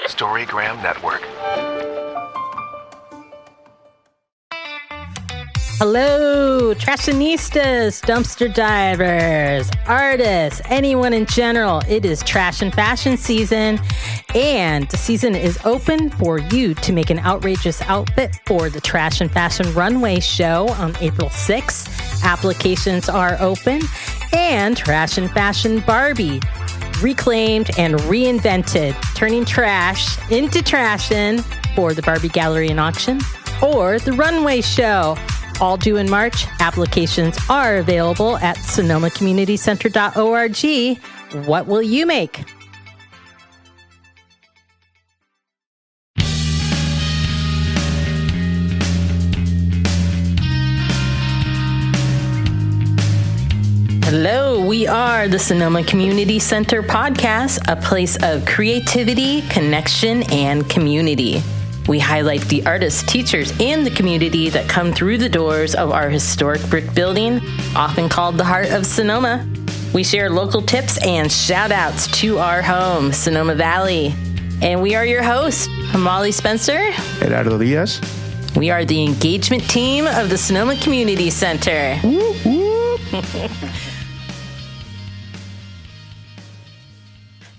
Storygram Network. Hello, trashinistas, dumpster divers, artists, anyone in general. It is trash and fashion season, and the season is open for you to make an outrageous outfit for the Trash and Fashion Runway show on April 6th. Applications are open, and Trash and Fashion Barbie, reclaimed and reinvented, turning trash into trashin' for the Barbie Gallery and Auction, or the Runway Show. All due in March. Applications are available at sonomacommunitycenter.org. What will you make? Hello, we are the Sonoma Community Center podcast, a place of creativity, connection, and community. We highlight the artists, teachers, and the community that come through the doors of our historic brick building, often called the heart of Sonoma. We share local tips and shout-outs to our home, Sonoma Valley. And we are your hosts, Molly Spencer. Gerardo Diaz. We are the engagement team of the Sonoma Community Center. Whoop, whoop.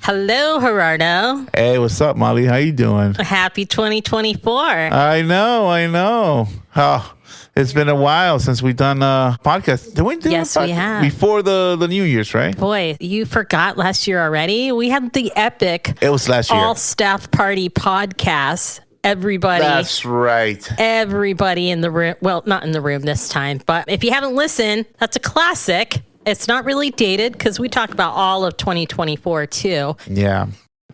Hello, Gerardo. Hey, what's up, Molly? How you doing? Happy 2024. I know. Oh, it's been a while since we've done a podcast. Did we do Yes, we have. Before the New Year's, right? Boy, you forgot last year already. We had the epic It was last year. all staff party podcast. Everybody. That's right. Everybody in the room. Well, not in the room this time, but if you haven't listened, that's a classic. It's not really dated because we talk about all of 2024 too. Yeah.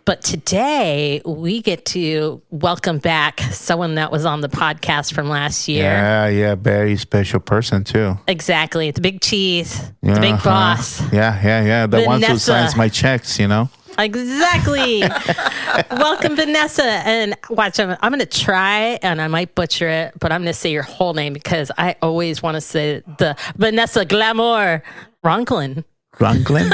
But today we get to welcome back someone that was on the podcast from last year. Yeah. Very special person too. Exactly. The big cheese. The big boss. Yeah. The ones who Vanessa. signs my checks, you know? Exactly. Welcome, Vanessa. And watch, I'm going to try, and I might butcher it, but I'm going to say your whole name because I always want to say the Vanessa Glamore Ronglien. Ronglien?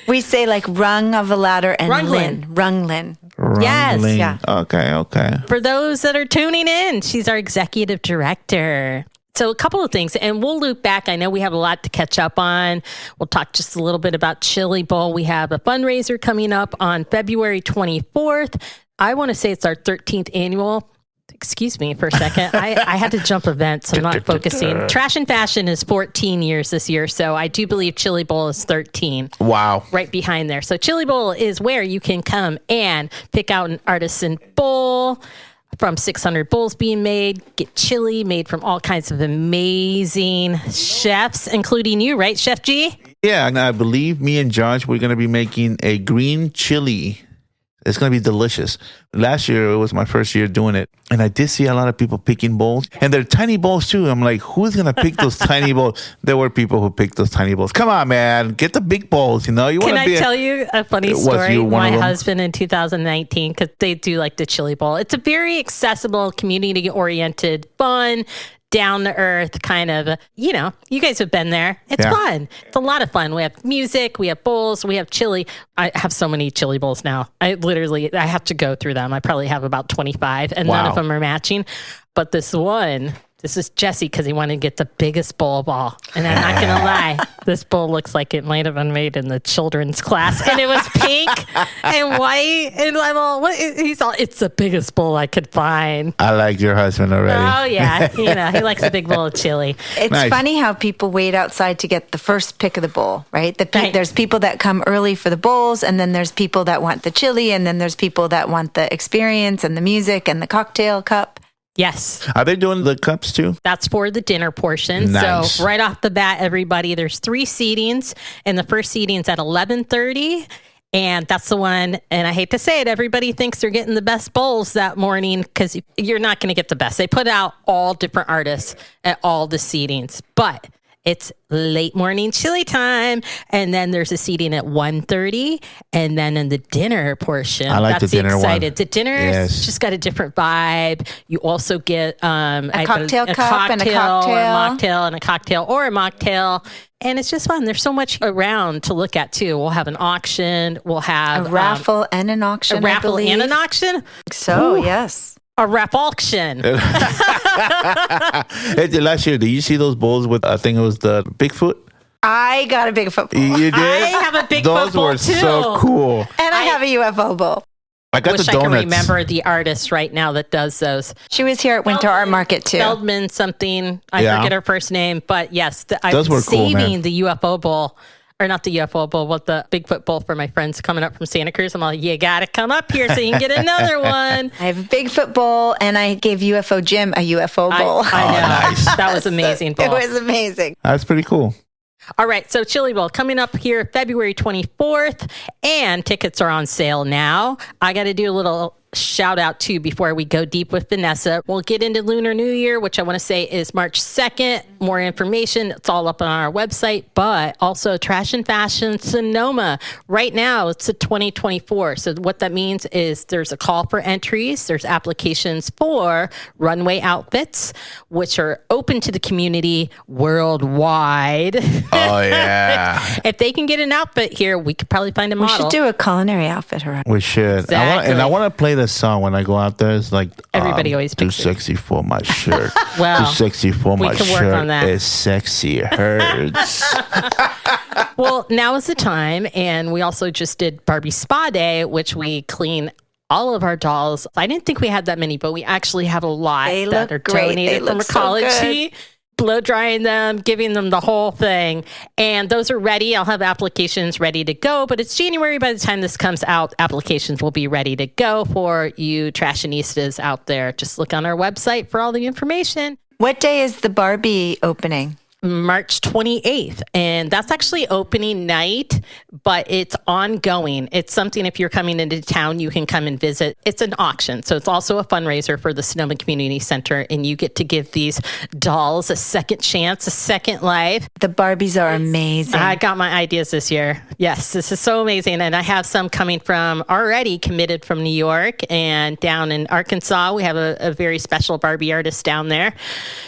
We say like rung of a ladder and Rognlien. Rognlien. Yes. Ronglien. Yeah. Okay. For those that are tuning in, she's our executive director. So a couple of things, and we'll loop back. I know we have a lot to catch up on. We'll talk just a little bit about Chili Bowl. We have a fundraiser coming up on February 24th. I want to say it's our 13th annual. Excuse me for a second. I had to jump events. So I'm not focusing. Trash and Fashion is 14 years this year. So I do believe Chili Bowl is 13. Wow. Right behind there. So Chili Bowl is where you can come and pick out an artisan bowl from 600 bowls being made, get chili made from all kinds of amazing chefs, including you, right, Chef G? Yeah, and I believe me and Josh, we're going to be making a green chili. It's going to be delicious. Last year, it was my first year doing it. And I did see a lot of people picking bowls. And they're tiny bowls, too. I'm like, who's going to pick those tiny bowls? There were people who picked those tiny bowls. Come on, man. Get the big bowls, you know? Can I tell you a funny story? you one My of them? husband in 2019, because they do like the Chili Bowl. It's a very accessible, community-oriented, fun, down-to-earth kind of, you guys have been there. It's fun. It's a lot of fun. We have music, we have bowls, we have chili. I have so many chili bowls now. I have to go through them. I probably have about 25, and none of them are matching. But this is Jesse because he wanted to get the biggest bowl of all. And I'm not going to lie, this bowl looks like it might have been made in the children's class. And it was pink and white. And I'm all, it's the biggest bowl I could find. I like your husband already. Oh, yeah. He likes a big bowl of chili. It's funny how people wait outside to get the first pick of the bowl, right? There's people that come early for the bowls, and then there's people that want the chili, and then there's people that want the experience and the music and the cocktail cup. Yes. Are they doing the cups too? That's for the dinner portion. Nice. So right off the bat, everybody, there's 3 seatings, and the first seating's at 11:30. And that's the one, and I hate to say it, everybody thinks they're getting the best bowls that morning because you're not going to get the best. They put out all different artists at all the seatings. But It's late morning chili time. And then there's a seating at 1:30. And then in the dinner portion, I like that's the dinner excited. one. The dinner's just got a different vibe. You also get a cocktail cup and a cocktail or a mocktail. And it's just fun. There's so much around to look at too. We'll have an auction. We'll have a raffle and an auction. A raffle and an auction. So yes. A rap auction. Last year, did you see those bowls with, I think it was the Bigfoot? I got a Bigfoot bowl. You did? I have a Bigfoot bowl too. Those were so cool. And I have a UFO bowl. I got wish the donuts. I can remember the artist right now that does those. She was here at Winter Art Market too. Feldman something. I forget her first name. But yes, I Those were was cool, saving man. the UFO bowl. Or not the UFO bowl, but the Bigfoot bowl for my friends coming up from Santa Cruz. I'm like, you got to come up here so you can get another one. I have a Bigfoot bowl, and I gave UFO Jim a UFO bowl. I know. Nice. That was amazing bowl. It was amazing. That's pretty cool. All right, so Chili Bowl coming up here February 24th, and tickets are on sale now. I got to do a little shout out too before we go deep with Vanessa. We'll get into Lunar New Year, which I want to say is March 2nd. More information, it's all up on our website, but also Trash and Fashion Sonoma. Right now, it's a 2024. So what that means is there's a call for entries. There's applications for runway outfits, which are open to the community worldwide. Oh, yeah. If they can get an outfit here, we could probably find a model. We should do a culinary outfit around. We should. Exactly. I want to play the song when I go out there. It's like, Everybody always too picks it. sexy for my shirt. Well, too sexy for my can work shirt. on that. It's sexy. It hurts. Well, now is the time. And we also just did Barbie Spa Day, which we clean all of our dolls. I didn't think we had that many, but we actually have a lot They that look are great. donated They from look so Ecology. Blow drying them, giving them the whole thing. And those are ready. I'll have applications ready to go, but it's January. By the time this comes out, applications will be ready to go for you trashinistas out there. Just look on our website for all the information. What day is the Barbie opening? March 28th. And that's actually opening night, but it's ongoing. It's something, if you're coming into town, you can come and visit. It's an auction. So it's also a fundraiser for the Sonoma Community Center. And you get to give these dolls a second chance, a second life. The Barbies are amazing. I got my ideas this year. Yes, this is so amazing. And I have some coming from already committed from New York and down in Arkansas. We have a very special Barbie artist down there.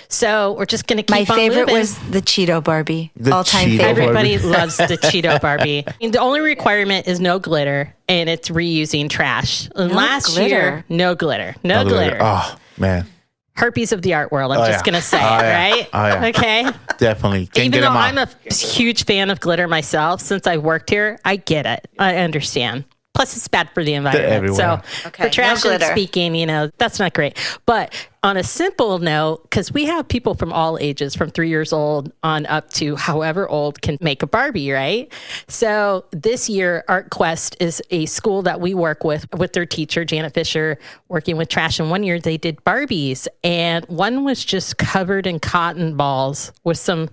So we're just going to keep on My favorite moving. was the Cheeto Barbie. The All-time Cheeto favorite. Everybody loves the Cheeto Barbie. I mean, the only requirement is no glitter, and it's reusing trash. And last glitter? year, no glitter. No glitter. Oh, man. Herpes of the art world, I'm just going to say it, right? Oh, yeah. Okay? Definitely. Can't Even get though them I'm out. a huge fan of glitter myself, since I worked here, I get it. I understand. Plus, it's bad for the environment. everywhere. So, Okay, for trash no and glitter. speaking, that's not great. But on a simple note, because we have people from all ages, from 3 years old on up to however old can make a Barbie, right? So this year, Art Quest is a school that we work with their teacher, Janet Fisher, working with trash. And one year they did Barbies, and one was just covered in cotton balls with some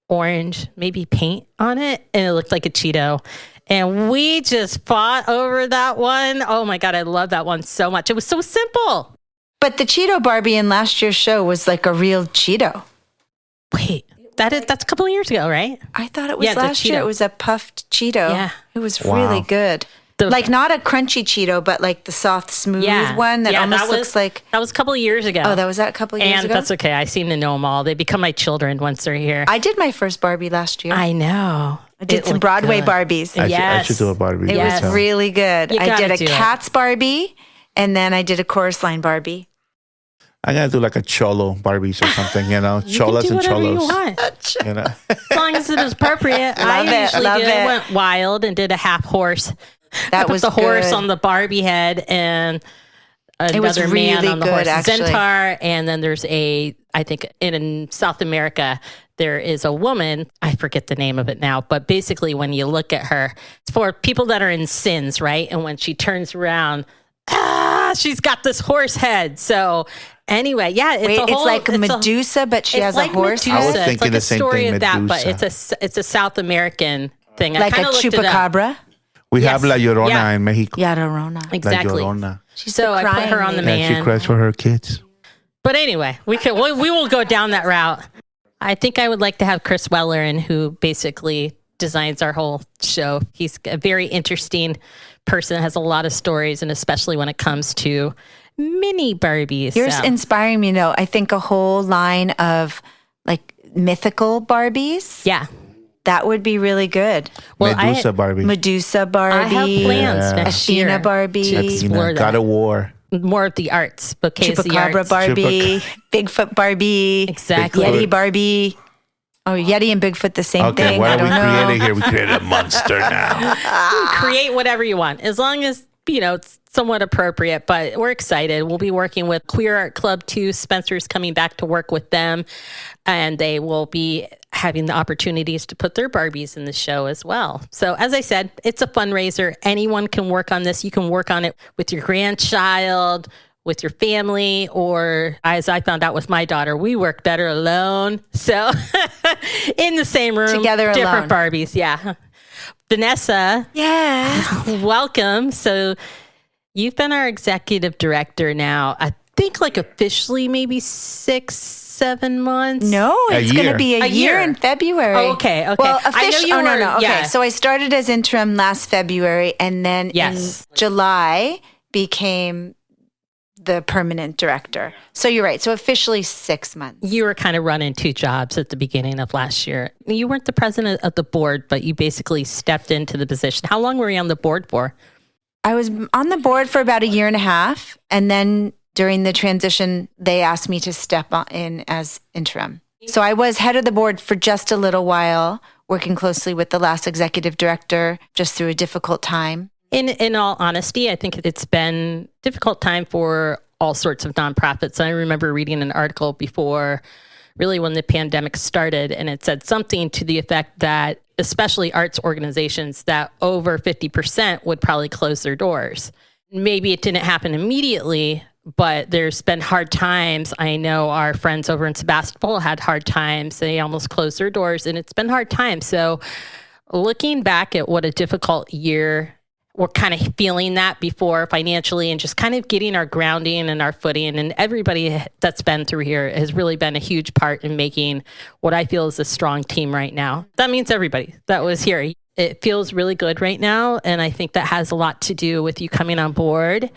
orange, maybe paint on it, and it looked like a Cheeto. And we just fought over that one. Oh my God, I love that one so much. It was so simple. But the Cheeto Barbie in last year's show was like a real Cheeto. Wait, that's a couple of years ago, right? I thought it was Yeah, the last year. Cheeto. It was a puffed Cheeto. Yeah. It was Wow. really good. Like not a crunchy Cheeto, but like the soft, smooth one that almost looks like. That was a couple of years ago. Oh, that was that a couple of years and ago? that's okay. I seem to know them all. They become my children once they're here. I did my first Barbie last year. I know. I did It some looked Broadway good. Barbies. I should do a Barbie. It Yes. was really good. You I gotta did a do it. Cats Barbie, and then I did a Chorus Line Barbie. I gotta do like a cholo Barbies or something, You cholas can and do whatever cholos. you want. You know? As long as it is appropriate. I usually love it. went wild and did a half horse. That I put was the horse good. on the Barbie head and another was man really on the good, horse actually. centaur. And then there's I think in South America, there is a woman, I forget the name of it now, but basically when you look at her, it's for people that are in sins, right? And when she turns around, she's got this horse head. So anyway, yeah, It's like a Medusa, but she has a horse Medusa. I was head. thinking it's like the a same story thing, of that, but Medusa. it's a South American thing. Like I a kinda looked it up. chupacabra. We Yes. have La Llorona Yeah. in Mexico. Yeah, Llorona. Exactly. La Llorona. She's So the I put crying her on the lady. Yeah, she man. cries for her kids. But anyway, we will go down that route. I think I would like to have Chris Weller in, who basically designs our whole show. He's a very interesting person, has a lot of stories, and especially when it comes to mini Barbies. You're inspiring me, though. I think a whole line of like mythical Barbies. Yeah. That would be really good. Well, Medusa Barbie. Medusa Barbie. I have plans next year. Athena Barbie. to explore God that. of War. More of the arts, because the Chupacabra arts. Barbie. Bigfoot Barbie. Exactly. Yeti Barbie. Oh, Yeti and Bigfoot the same Okay, thing. what I are we don't know. creating here? We created a monster now. Create whatever you want, as long as, it's somewhat appropriate, but we're excited. We'll be working with Queer Art Club too. Spencer's coming back to work with them, and they will be having the opportunities to put their Barbies in the show as well. So as I said, it's a fundraiser. Anyone can work on this. You can work on it with your grandchild, with your family, or as I found out with my daughter, we work better alone. So in the same room, Together different alone. Barbies. Yeah. Vanessa, Yes. welcome. So you've been our executive director now, I think like officially maybe 6-7 months. No, it's going to be a year in February. Oh, okay. Well, I know officially, you no. were- Okay, yeah. so I started as interim last February, and then Yes. in July became the permanent director. So you're right. So officially 6 months. You were kind of running two jobs at the beginning of last year. You weren't the president of the board, but you basically stepped into the position. How long were you on the board for? I was on the board for about a year and a half, and then during the transition, they asked me to step in as interim. So I was head of the board for just a little while, working closely with the last executive director, just through a difficult time. In all honesty, I think it's been a difficult time for all sorts of nonprofits. I remember reading an article before, really when the pandemic started, and it said something to the effect that especially arts organizations, that over 50% would probably close their doors. Maybe it didn't happen immediately, but there's been hard times. I know our friends over in Sebastopol had hard times. They almost closed their doors, and it's been hard times. So looking back at what a difficult year, we're kind of feeling that before financially, and just kind of getting our grounding and our footing, and everybody that's been through here has really been a huge part in making what I feel is a strong team right now. That means everybody that was here. It feels really good right now, and I think that has a lot to do with you coming on board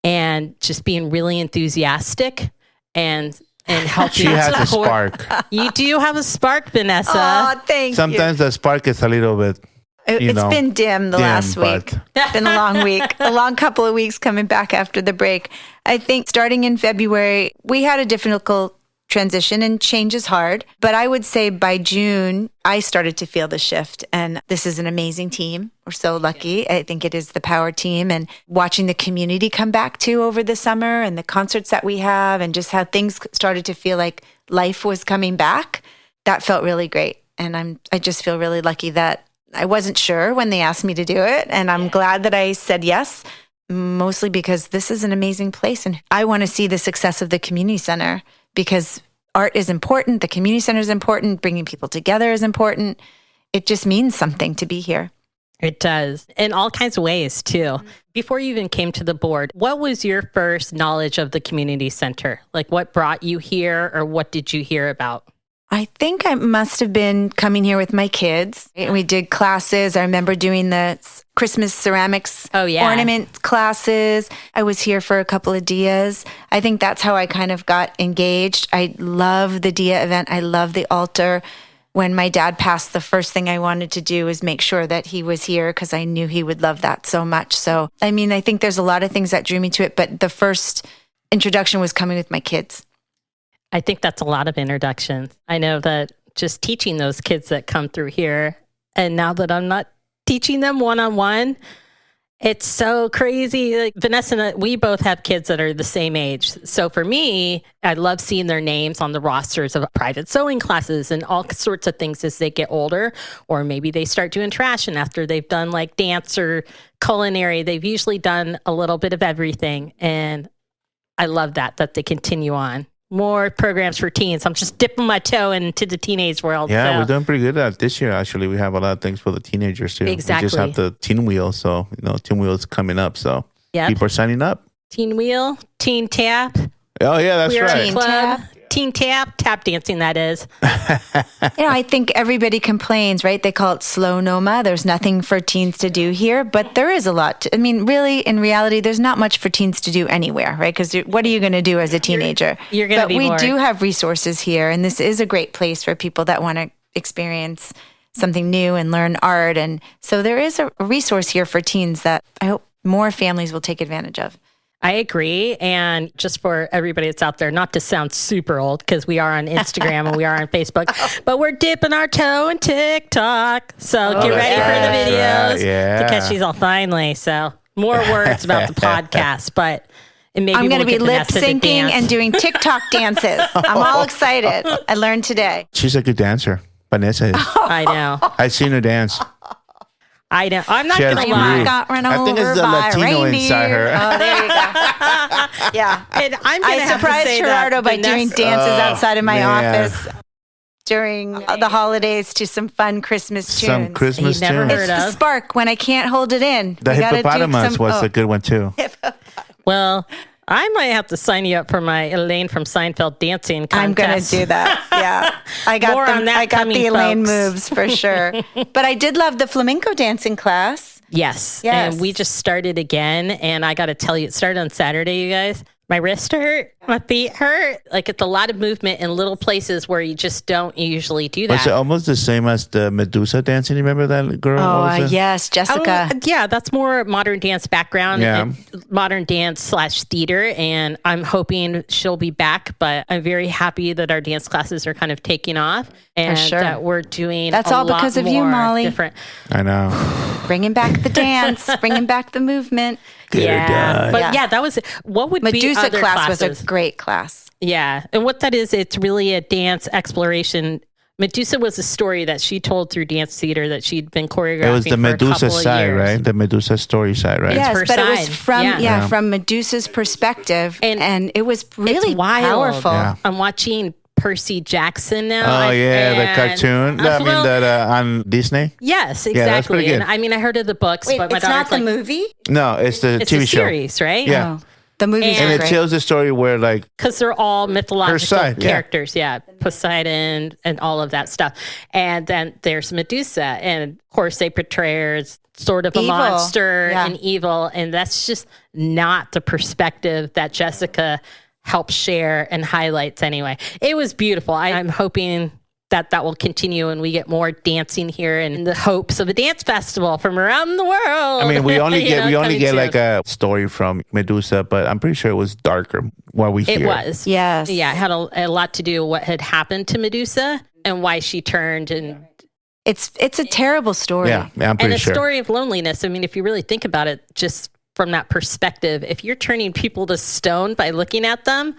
and just being really enthusiastic and helping She has a support. spark. You do have a spark, Vanessa. Oh, thank you. Sometimes the spark is a little bit. It's been dim the last week. It's been a long week, a long couple of weeks coming back after the break. I think starting in February, we had a difficult transition, and change is hard. But I would say by June, I started to feel the shift. And this is an amazing team. We're so lucky. I think it is the power team, and watching the community come back too over the summer, and the concerts that we have, and just how things started to feel like life was coming back. That felt really great. And I just feel really lucky that I wasn't sure when they asked me to do it, and I'm glad that I said yes, mostly because this is an amazing place, and I want to see the success of the community center, because art is important, the community center is important, bringing people together is important. It just means something to be here. It does, in all kinds of ways too. Before you even came to the board, what was your first knowledge of the community center? Like, what brought you here, or what did you hear about? I think I must have been coming here with my kids. We did classes. I remember doing the Christmas ceramics ornament classes. I was here for a couple of dias. I think that's how I kind of got engaged. I love the dia event. I love the altar. When my dad passed, the first thing I wanted to do was make sure that he was here, because I knew he would love that so much. So, I mean, I think there's a lot of things that drew me to it, but the first introduction was coming with my kids. I think that's a lot of introductions. I know that just teaching those kids that come through here, and now that I'm not teaching them one-on-one, it's so crazy. Like Vanessa and I, we both have kids that are the same age. So for me, I love seeing their names on the rosters of private sewing classes and all sorts of things as they get older, or maybe they start doing trash, and after they've done like dance or culinary, they've usually done a little bit of everything. And I love that they continue on. More programs for teens. I'm just dipping my toe into the teenage world. Yeah, so. we're doing pretty good at this year. Actually, we have a lot of things for the teenagers too. Exactly. We just have the teen wheel, so teen wheel is coming up. So people are signing up. Teen wheel, teen tap. Oh yeah, that's Queer right. Art Club, teen tap dancing, that is. I think everybody complains, right? They call it slow Noma. There's nothing for teens to do here, but there is a lot. Really, in reality, there's not much for teens to do anywhere, right? Because what are you going to do as a teenager? You're going to be bored. But we do have resources here, and this is a great place for people that want to experience something new and learn art. And so there is a resource here for teens that I hope more families will take advantage of. I agree. And just for everybody that's out there, not to sound super old, because we are on Instagram and we are on Facebook, but we're dipping our toe in TikTok. So get ready for the videos. Because she's all finally. So more words about the podcast, but maybe I'm going to be lip syncing and doing TikTok dances. I'm all excited. I learned today. She's a good dancer. Vanessa is. I know. I've seen her dance. I know. I'm not going to lie. I think it's the Latino inside her. Oh, there you go. Yeah. And I surprised Gerardo by doing dances outside of my office during the holidays to some fun Christmas tunes. Some Christmas tunes. It's the spark when I can't hold it in. The hippopotamus was a good one too. Well, I might have to sign you up for my Elaine from Seinfeld dancing contest. I'm going to do that. Yeah. I got the Elaine moves for sure. But I did love the flamenco dancing class. Yes. And we just started again. And I got to tell you, it started on Saturday, you guys. My wrist hurt. My feet hurt. Like, it's a lot of movement in little places where you just don't usually do that. Was it almost the same as the Medusa dancing? You remember that girl? Oh, yes. Jessica. Yeah, that's more modern dance background. Yeah. Modern dance / theater. And I'm hoping she'll be back. But I'm very happy that our dance classes are kind of taking off. And that we're doing That's all because of you, Molly. Different. I know. Bringing back the dance. Bringing back the movement. Get her done. But that was what would Medusa be other class classes? Was a great class. Yeah. And what that is, it's really a dance exploration. Medusa was a story that she told through dance theater that she'd been choreographing. It was the Medusa side, right? The Medusa story side, right? Yes, but it was from Medusa's perspective, and it was really powerful. Yeah. I'm watching Percy Jackson now. Oh, the cartoon. On Disney? Yes, exactly. Yeah, that's pretty good. And I heard of the books, Wait, but my it's not daughter's the movie? No, it's the TV show. Series, right? Yeah. Oh, the movie's and it great. tells the story where, because they're all mythological characters. Yeah. Poseidon and all of that stuff. And then there's Medusa. And of course, they portray her as sort of a monster and evil. And that's just not the perspective that Jessica helps share and highlights anyway. It was beautiful. I'm hoping that will continue and we get more dancing here in the hopes of a dance festival from around the world. I mean, we only get like a story from Medusa, but I'm pretty sure it was darker while we hear it. It was. Yes. Yeah, it had a lot to do with what had happened to Medusa and why she turned. And it's a terrible story. Yeah, I'm pretty sure. And a story of loneliness. I mean, if you really think about it, just from that perspective, if you're turning people to stone by looking at them,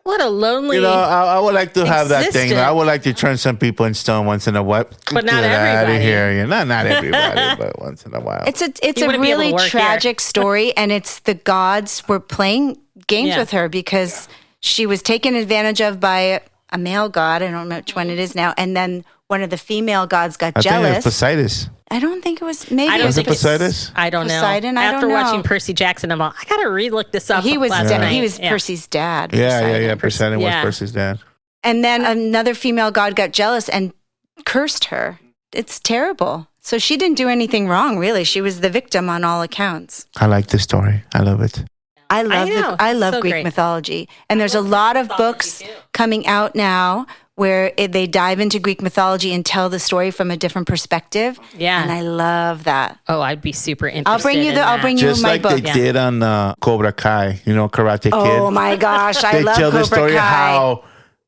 what a lonely. I would like to have that thing. I would like to turn some people in stone once in a while. But not everybody. Out of here. Not everybody, but once in a while. It's a really tragic story, and it's the gods were playing games with her because she was taken advantage of by a male god. I don't know which one it is now. And then one of the female gods got jealous. I think it was Poseidon. I don't think it was. Maybe was it Poseidon? I don't know. Poseidon, After watching Percy Jackson, I'm all, I gotta re-look this up. He was He was Percy's dad. Yeah. Poseidon was Percy's dad. And then another female god got jealous and cursed her. It's terrible. So she didn't do anything wrong, really. She was the victim on all accounts. I like this story. I love it. I love so Greek mythology. And there's a lot of books coming out now where they dive into Greek mythology and tell the story from a different perspective. Yeah. And I love that. Oh, I'd be super interested. I'll bring you Just my like book. they did on Cobra Kai, Karate Kid. Oh my gosh, I love Cobra Kai. They tell the story how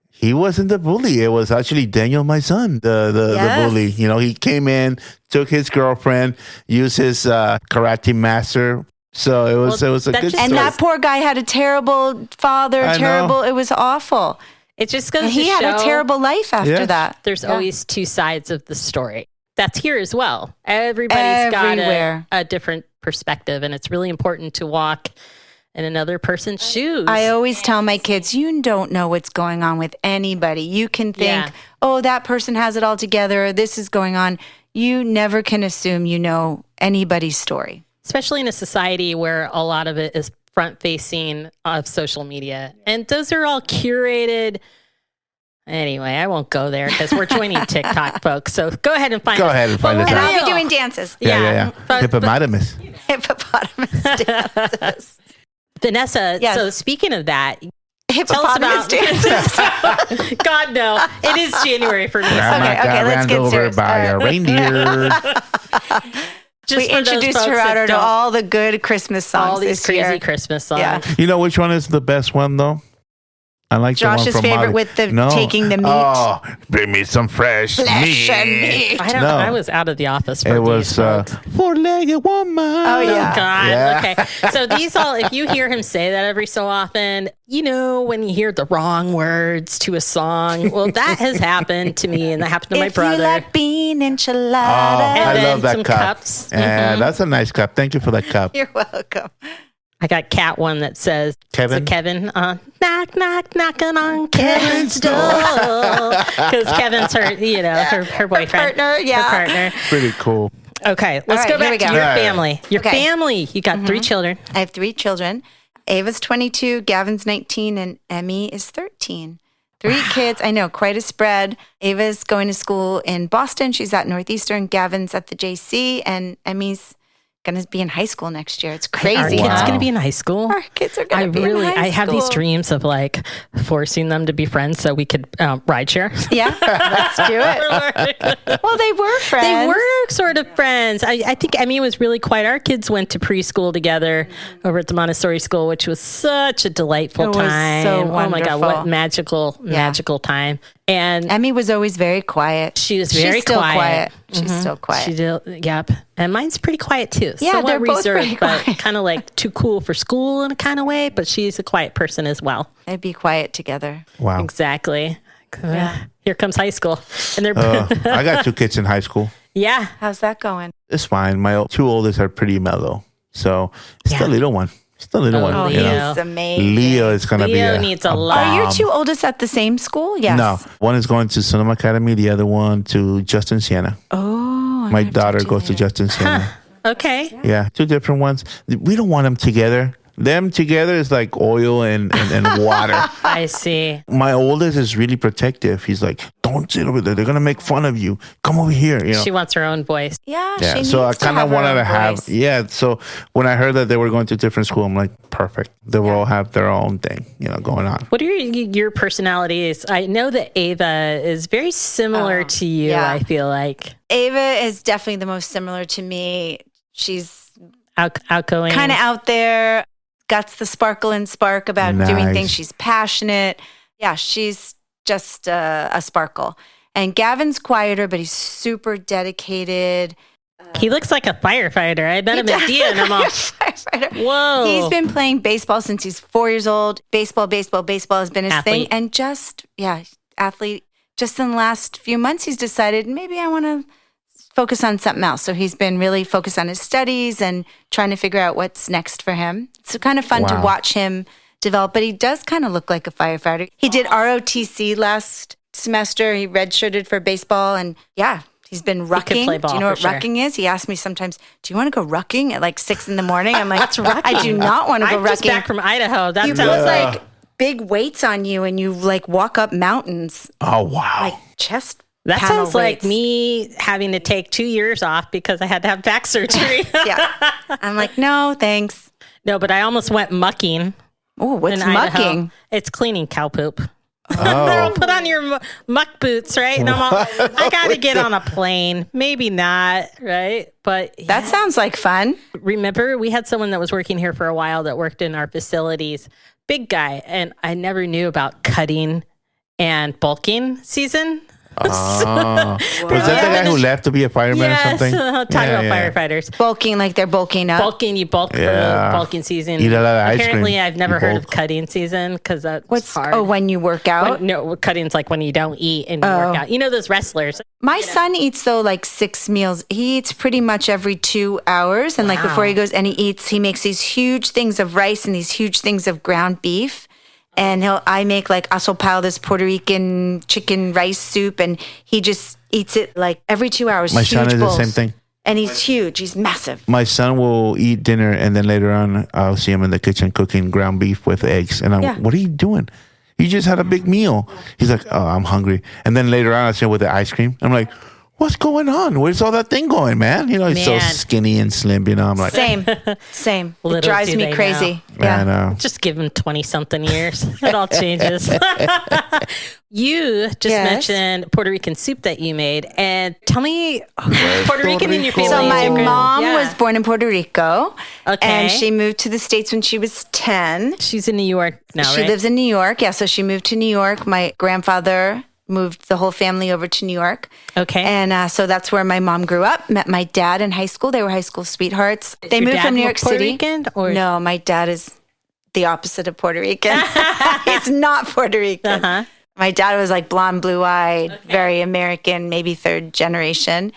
he wasn't the bully. It was actually Daniel, my son, the bully. He came in, took his girlfriend, used his karate master. So it was a good story. And that poor guy had a terrible father, it was awful. It just goes to show. He had a terrible life after that. There's always two sides of the story. That's here as well. Everybody's got a different perspective, and it's really important to walk in another person's shoes. I always tell my kids, you don't know what's going on with anybody. You can think, oh, that person has it all together, this is going on. You never can assume you know anybody's story. Especially in a society where a lot of it is front-facing of social media. And those are all curated Anyway, I won't go there because we're joining TikTok, folks. So go ahead and find us. Go ahead and find us And out. I'll be doing dances. Yeah. Hippopotamus. Hippopotamus dances. Vanessa, Yes. so speaking of that, Hippopotamus tell us about dances. God, no. It is January for me. Grandma Okay, got let's ran get over serious. by a reindeer. Just We for those introduced folks that Gerardo to don't- all the good Christmas songs all these this crazy year. Christmas songs. Yeah. You know which one is the best one, though? I like Josh's the one from favorite Molly. with the taking the meat. Oh, bring me some fresh Flesh and meat. meat. I don't. No. I was out of the office for It these was folks. four-legged woman. Oh, yeah. Oh God. Yeah. Okay. So these all, if you hear him say that every so often, you know, when you hear the wrong words to a song, well, that has happened to me, and that happened to my If brother. you like bean Oh, enchiladas. I then love that some cup. cups. Yeah, that's a nice cup. Thank you for that cup. You're welcome. I got Cat one that says Kevin? Kevin, knock, knock, knocking on Kevin's door. Because Kevin's her, you know, her boyfriend. partner, yeah. Her partner. Pretty cool. Okay, let's right, go here we back to go. your Yeah. family. Your Okay. family. You got 3 children. I have 3 children. Ava's 22, Gavin's 19, and Emmy is 13. 3 kids. I know, quite a spread. Ava's going to school in Boston. She's at Northeastern. Gavin's at the JC, and Emmy's going to be in high school next year. It's Our crazy. kids Wow. going to be in high school. Our kids are going to be in high school. I have these dreams of like forcing them to be friends so we could ride share. Yeah, let's do it. Well, they were friends. They were sort of friends. I think Emmy was really quiet. Our kids went to preschool together over at the Montessori school, which was such a delightful It was time. so Oh my God, what wonderful. magical time. And Emmy was always very quiet. she was She's very still quiet. She's still quiet. She did, yep. And mine's pretty quiet too. Yeah, Somewhat they're both pretty reserved, but quiet. kind of like too cool for school in a kind of way. But she's a quiet person as well. They'd be quiet together. Wow. Exactly. Here comes high school, and they're I got 2 kids in high school. yeah. How's that going? It's fine. My 2 oldest are pretty mellow. So it's Yeah. the little one. It's the little one. Leo. You know? He's amazing. Leo is going to be Leo needs a lot. Are your bomb. 2 oldest at the same school? Yes. No. One is going to Sonoma Academy. The other one to Justin Siena. Oh. My daughter goes to Justin Siena. Okay. Yeah. 2 different ones. We don't want them together. Them together is like oil and water. I see. My oldest is really protective. He's like, don't sit over there. They're going to make fun of you. Come over here. You know? She wants her own voice. Yeah, Yeah, she so I needs to kind of have her wanted own to have, voice. yeah. So when I heard that they were going to a different school, I'm like, perfect. They will all have their own thing, going on. What are your personalities? I know that Ava is very similar to you, yeah. I feel like. Ava is definitely the most similar to me. She's Outgoing. kind of out there, got the sparkle and spark about doing Nice. things. She's passionate. Yeah, she's just a sparkle. And Gavin's quieter, but he's super dedicated. He looks like a firefighter. I met him at Dia and I'm all, Firefighter. whoa. He's been playing baseball since he's 4 years old. Baseball has been his thing. Athlete. And athlete. Just in the last few months, he's decided maybe I want to focus on something else. So he's been really focused on his studies and trying to figure out what's next for him. It's kind of fun to Wow. watch him develop, but he does kind of look like a firefighter. He did ROTC last semester. He redshirted for baseball, and he's been rucking. play Do ball you know for what sure. rucking is? He asks me sometimes, do you want to go rucking at like 6 a.m? I'm like, What's rucking? I do not want to go I'm just rucking. back from Idaho. That You sounds put like like big weights on you and you like walk up mountains, Oh, wow. like chest. that panel sounds like weights. me having to take 2 years off because I had to have back surgery. Yeah. I'm like, no, thanks. No, but I almost went mucking. Oh, what's in Idaho. mucking? It's cleaning cow poop. Oh. Put on your muck boots, right? And I'm all, I got to get on a plane. Maybe not, right? But That sounds like fun. remember, we had someone that was working here for a while that worked in our facilities, big guy, and I never knew about cutting and bulking season. Oh. Was that the guy who left to be a fireman or Yes, something? talking about firefighters. Bulking, like they're bulking up. Bulking, you bulk for Yeah. the bulking season. Eat a lot of ice Apparently, cream. I've never You heard of bulk. cutting season because that's What's hard. when you work out? No, cutting's like when you don't eat and you work out. You know those wrestlers. My son eats though like 6 meals. He eats pretty much every 2 hours, and like before he goes and he makes these huge things of rice and these huge things of ground beef. And I make like asopao, this Puerto Rican chicken rice soup, and he just eats it like every 2 hours. My huge son is bowls. the same thing. And he's huge. He's massive. My son will eat dinner and then later on I'll see him in the kitchen cooking ground beef with eggs. And I'm, Yeah. what are you doing? You just had a big meal. He's like, oh, I'm hungry. And then later on, I see him with the ice cream. I'm like, what's going on? Where's all that thing going, man? He's so skinny and slim, I'm like. Same. It drives me crazy. I know. Just give him 20-something years. It all changes. You just mentioned Puerto Rican soup that you made. And tell me, Puerto Rican in your family. So my mom was born in Puerto Rico. Okay. And she moved to the States when she was 10. She's in New York now, She lives in New York. Yeah, so she moved to New York. My grandfather moved the whole family over to New York. Okay. And so that's where my mom grew up, met my dad in high school. They were high school sweethearts. They moved from New York Puerto City. Rican, or? No, my dad is the opposite of Puerto Rican. He's not Puerto Rican. Uh-huh. My dad was like blonde, blue-eyed, very American, maybe third generation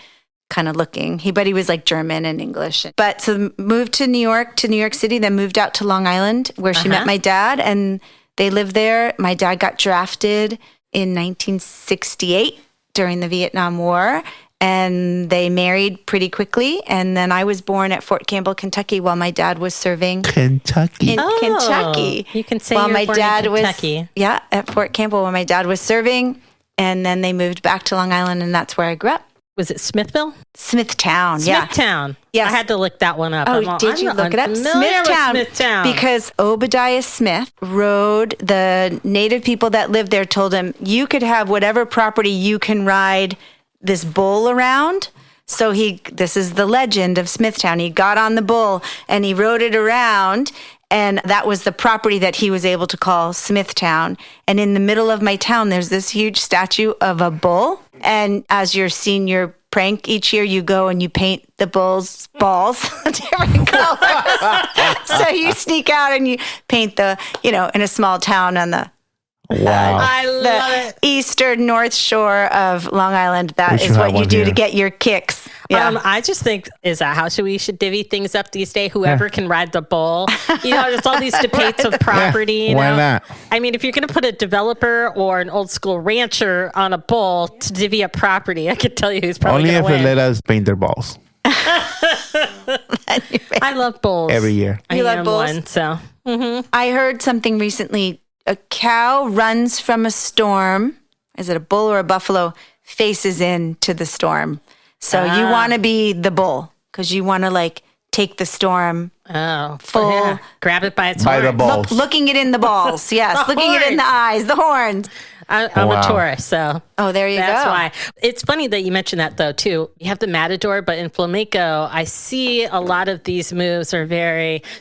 kind of looking. But he was like German and English. But so moved to New York City, then moved out to Long Island where she met my dad, and they lived there. My dad got drafted in 1968 during the Vietnam War, and they married pretty quickly. And then I was born at Fort Campbell, Kentucky, while my dad was serving Kentucky. in Kentucky. You can say while you're my born dad in Kentucky. was at Fort Campbell when my dad was serving, and then they moved back to Long Island, and that's where I grew up. Was it Smithville? Smithtown, Smithtown. Yes. I had to look that one up. Oh, did you look it up? Smithtown. Because Obadiah Smith rode, the native people that lived there told him, you could have whatever property you can ride this bull around. So this is the legend of Smithtown. He got on the bull and he rode it around, and that was the property that he was able to call Smithtown. And in the middle of my town, there's this huge statue of a bull. And as your senior prank each year, you go and you paint the bull's balls different colors. So you sneak out and you paint in a small town on the I love it. eastern North Shore of Long Island. That is what you do to get your kicks. Yeah. I just think, is that how we should divvy things up these days? Whoever can ride the bull. There's all these debates of property. Yeah, why not? I mean, if you're going to put a developer or an old school rancher on a bull to divvy up property, I could tell you who's probably going to win. Only if they let us paint their balls. I love bulls. Every year. You love bulls? One, so. Mm-hmm. I heard something recently. A cow runs from a storm. Is it a bull or a buffalo? Faces into the storm. So you want to be the bull because you want to take the storm. Oh, full. Yeah. Grab it by its by horns. the balls. Looking it in the balls. Yes. Looking it in the eyes, the horns. I'm a Taurus, so. Oh, there you go. That's why. It's funny that you mentioned that, though, too. You have the matador, but in flamenco, I see a lot of these moves are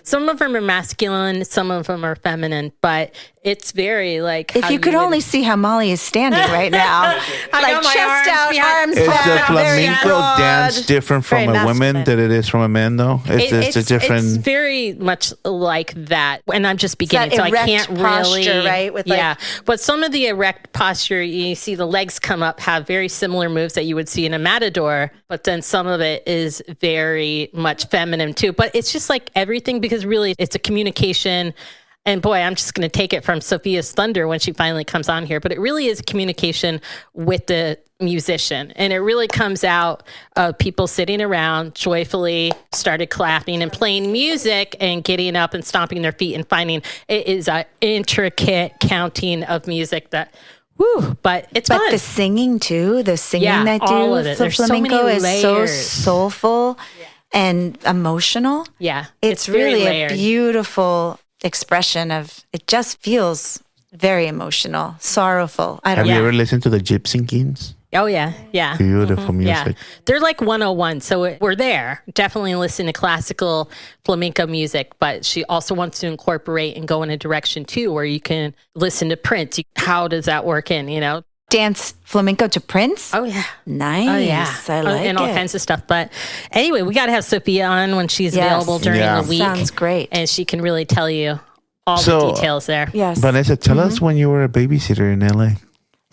some of them are masculine, some of them are feminine, but it's very If you could only see how Molly is standing right now. Chest out, arms Is flat, the very flamenco broad. dance different from Very a woman masculine. than it is from a man, though? It's different. It's very much like that. And I'm just beginning, that so I erect can't posture, really. right? With but some of the erect posture, you see the legs come up, have very similar moves that you would see in a matador, but then some of it is very much feminine too. But it's just like everything, because really it's a communication. And boy, I'm just going to take it from Sophia's thunder when she finally comes on here. But it really is a communication with the musician. And it really comes out of people sitting around joyfully, started clapping and playing music and getting up and stomping their feet and finding it is an intricate counting of music that... Woo, but it's fun. But the singing too, the singing that do all of it. for There's so flamenco many is layers. so soulful and emotional. Yeah. It's very really layered. a beautiful expression of, it just feels very emotional, sorrowful. I don't Have know. you ever listened to the Gypsy Kings? Oh, yeah. Yeah. Beautiful music. Yeah. They're like 101. So we're there. Definitely listen to classical flamenco music, but she also wants to incorporate and go in a direction too, where you can listen to Prince. How does that work in, Dance flamenco to Prince? Oh, yeah. Nice. Oh, yeah. I like and all it. kinds of stuff. But anyway, we got to have Sophia on when she's Yes. available during Yeah. the week. Sounds great. And she can really tell you all the So- details there. Yes. Vanessa, tell us when you were a babysitter in LA.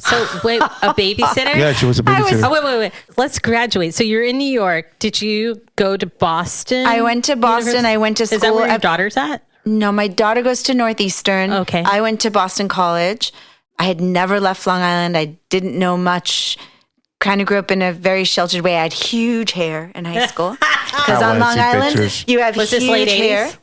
So wait, a babysitter? Yeah, she was a babysitter. Oh, wait. Let's graduate. So you're in New York. Did you go to Boston? I went to Boston. I went to school. Is that where your daughter's at? No, my daughter goes to Northeastern. Okay. I went to Boston College. I had never left Long Island. I didn't know much. Kind of grew up in a very sheltered way. I had huge hair in high school. Because I on wanna Long see Island, pictures. you have Was huge this late hair. 80s?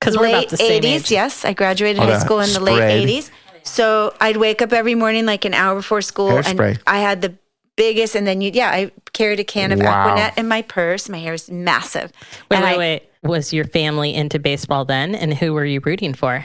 Because we're about Late the same 80s, age. yes. I graduated Oh, high that school in the spread. late 80s. So I'd wake up every morning like an hour before school. Hairspray. And I had the biggest, and then I carried a can of Aquanet in my purse. My hair is massive. Wait. Was your family into baseball then? And who were you rooting for?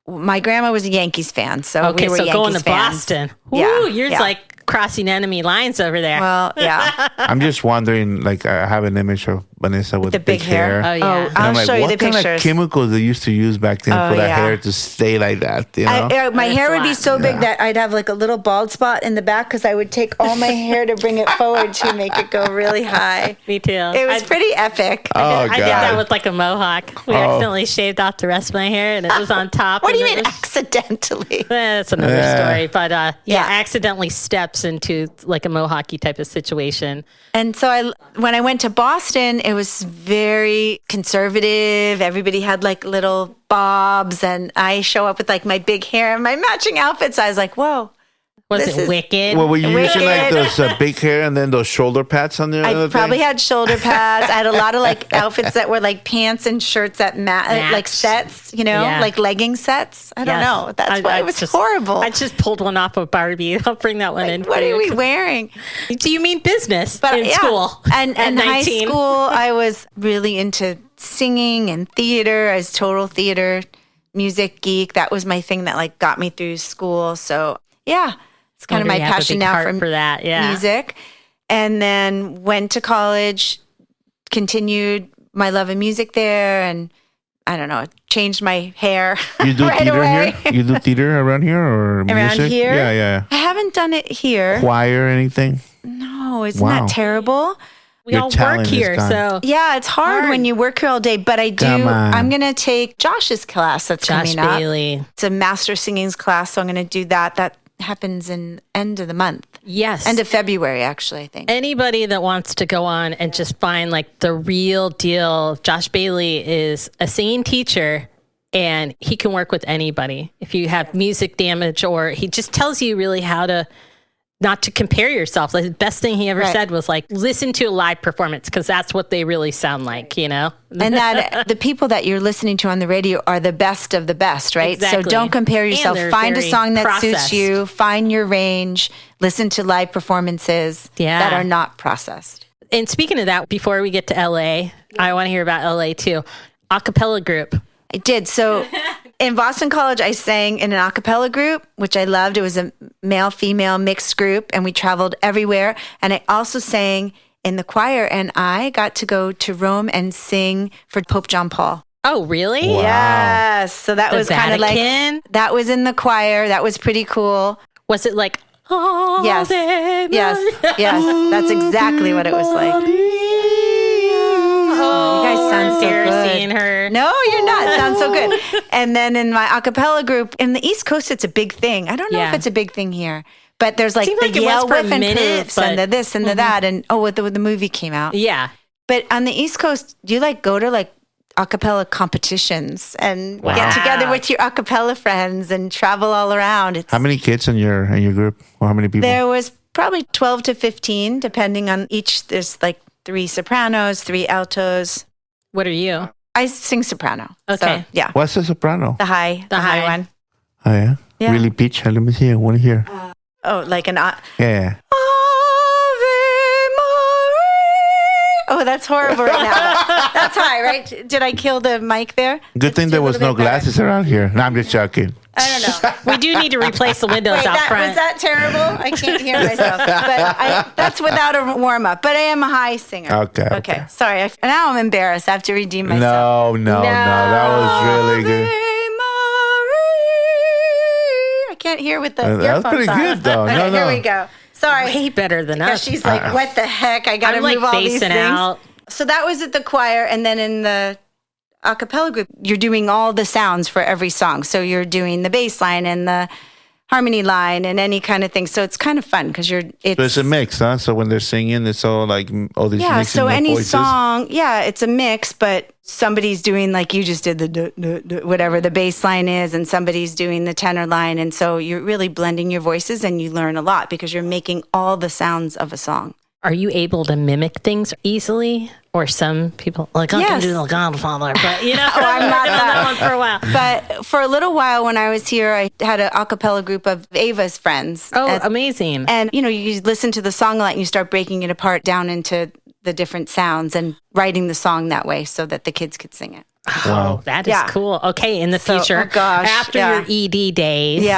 My grandma was a Yankees fan, so we were Yankees going to fans. Boston. Yeah, Ooh, you're like crossing enemy lines over there. Well, yeah. I'm just wondering, like, I have an image of Vanessa with The big hair. Oh, yeah. Oh, I'll show you the what kind pictures. of chemicals they used to use back then for that hair to stay like that? You know? My hair would be so big that I'd have like a little bald spot in the back because I would take all my hair to bring it forward to make it go really high. Me too. It was pretty epic. Oh, God. I did that with like a mohawk. We accidentally shaved off the rest of my hair and it was on top. What do you mean accidentally? That's another story. But accidentally steps into like a mohawky type of situation. And so when I went to Boston, it was very conservative. Everybody had like little bobs, and I show up with like my big hair and my matching outfits. I was like, whoa. Was it wicked? Well, were you using like Wicked. those big hair and then those shoulder pads on there? I probably had shoulder pads. I had a lot of like outfits that were like pants and shirts that like sets, like legging sets. I don't know. That's why it was horrible. I just pulled one off of Barbie. I'll bring that one in. What are we wearing? Do you mean business in school? And in high school, I was really into singing and theater. I was total theater music geek. That was my thing that like got me through school. So yeah. It's kind of my passion now for that, music. And then went to college, continued my love of music there, and I don't know, changed my hair. You do right theater away. here? You do theater around here or music? Around here? Yeah. I haven't done it here. Choir or anything? No, isn't that terrible? We all work here, so yeah, it's hard when you work here all day. But I do. I'm gonna take Josh's class. That's coming up. Bailey. It's a master singing class, so I'm gonna do that. That happens in end of the month. Yes. End of February, actually, I think. Anybody that wants to go on and just find like the real deal, Josh Bailey is a singing teacher and he can work with anybody. If you have music damage, or he just tells you really how to not to compare yourself. Like the best thing he ever said was like, listen to a live performance because that's what they really sound like, And that the people that you're listening to on the radio are the best of the best, right? Exactly. So don't compare yourself. Find a song that suits you. Find your range. Listen to live performances that are not processed. And speaking of that, before we get to LA, I want to hear about LA too. A cappella group. I did. So in Boston College, I sang in an a cappella group, which I loved. It was a male-female mixed group, and we traveled everywhere. And I also sang in the choir, and I got to go to Rome and sing for Pope John Paul. Oh, really? Wow. Yes. So that was kind of like, that was in the choir. That was pretty cool. Was it like, oh, yes. That's exactly what it was like. Oh, you guys sound so good. Seeing her. No, you're not. It sounds so good. And then in my a cappella group, in the East Coast, it's a big thing. I don't know if it's a big thing here. But there's like the Yale Whiff and Proofs and the this and the that. And when the movie came out. Yeah. But on the East Coast, do you like go to like a cappella competitions and get together with your a cappella friends and travel all around? How many kids in your group? Or how many people? There was probably 12 to 15, depending on each. There's like 3 sopranos, 3 altos. What are you? I sing soprano. Okay. So, yeah. What's the soprano? The high one. Oh, yeah? Yeah. Really pitch? Let me see. I want to hear. Like an... Yeah. Ave Maria. Oh, that's horrible right now. That's high, right? Did I kill the mic there? Good thing there was no glasses around here. No, I'm just joking. I don't know. We do need to replace the windows out front. Was that terrible? I can't hear myself. But that's without a warm-up. But I am a high singer. Okay. Sorry. Now I'm embarrassed. I have to redeem myself. No. That was really good. I can't hear with the earphones That was pretty on. good, though. Okay, here we go. Sorry. Way better than us. She's like, what the heck? I got to move all these things. Out. So that was at the choir. And then in the a cappella group, you're doing all the sounds for every song. So you're doing the bass line and the harmony line and any kind of thing. So it's kind of fun because it's a mix, huh? So when they're singing, it's all like all these mixing so any voices. song, it's a mix, but somebody's doing like you just did the whatever the bass line is, and somebody's doing the tenor line. And so you're really blending your voices and you learn a lot because you're making all the sounds of a song. Are you able to mimic things easily? Or some people, like, I can do The Godfather, but, you know, I'm not that one for a while. But for a little while when I was here, I had an a cappella group of Ava's friends. Oh, amazing. And, you know, you listen to the song a lot and you start breaking it apart down into the different sounds and writing the song that way so that the kids could sing it. Wow, that is cool. Okay, in the future, after your ED days,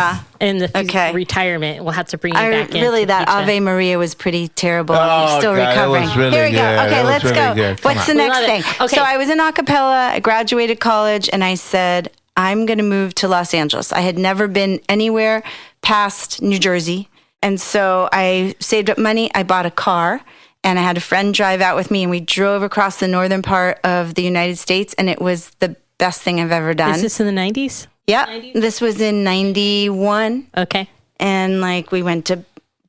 in the retirement, we'll have to bring you back in. Really, that Ave Maria was pretty terrible. I'm still God, recovering. Really Here we go. good. Okay, let's go. Good. What's the next thing? Okay. So I was in a cappella. I graduated college, and I said, I'm going to move to Los Angeles. I had never been anywhere past New Jersey. And so I saved up money. I bought a car. And I had a friend drive out with me, and we drove across the northern part of the United States, and it was the best thing I've ever done. Is this in the 90s? Yeah, this was in 91. Okay. And like we went to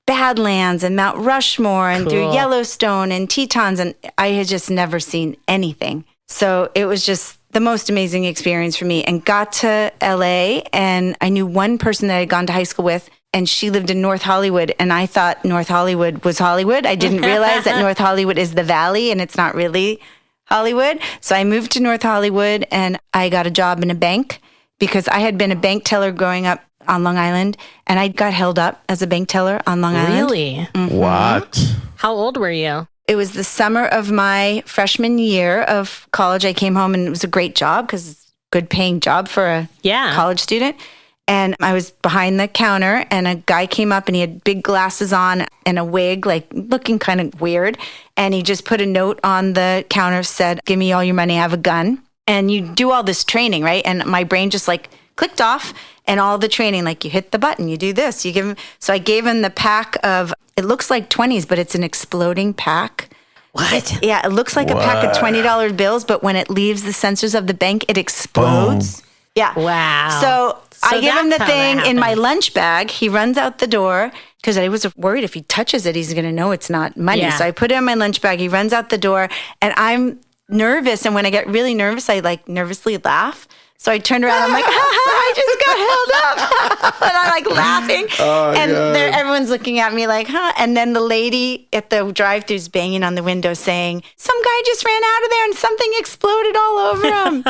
Badlands and Mount Rushmore and through Yellowstone and Tetons, and I had just never seen anything. So it was just the most amazing experience for me, and got to LA, and I knew one person that I had gone to high school with, and she lived in North Hollywood, and I thought North Hollywood was Hollywood. I didn't realize that North Hollywood is the valley, and it's not really Hollywood. So I moved to North Hollywood, and I got a job in a bank because I had been a bank teller growing up on Long Island, and I got held up as a bank teller on Long Island. Really? Mm-hmm. What? How old were you? It was the summer of my freshman year of college. I came home, and it was a great job because it's a good paying job for a college student. And I was behind the counter, and a guy came up, and he had big glasses on and a wig, like looking kind of weird. And he just put a note on the counter, said, "Give me all your money, I have a gun." And you do all this training, right? And my brain just like clicked off, and all the training, like you hit the button, you do this, you give him. So I gave him the pack of, it looks like 20s, but it's an exploding pack. What? Yeah, it looks like a pack of $20 bills, but when it leaves the sensors of the bank, it explodes. Boom. Yeah. Wow. So I give him the thing in my lunch bag. He runs out the door because I was worried if he touches it, he's going to know it's not money. Yeah. So I put it in my lunch bag. He runs out the door, and I'm nervous. And when I get really nervous, I like nervously laugh. So I turned around. I'm like, I just got held up. And I'm like laughing. And everyone's looking at me like, huh? And then the lady at the drive-thru's banging on the window saying, some guy just ran out of there and something exploded all over him.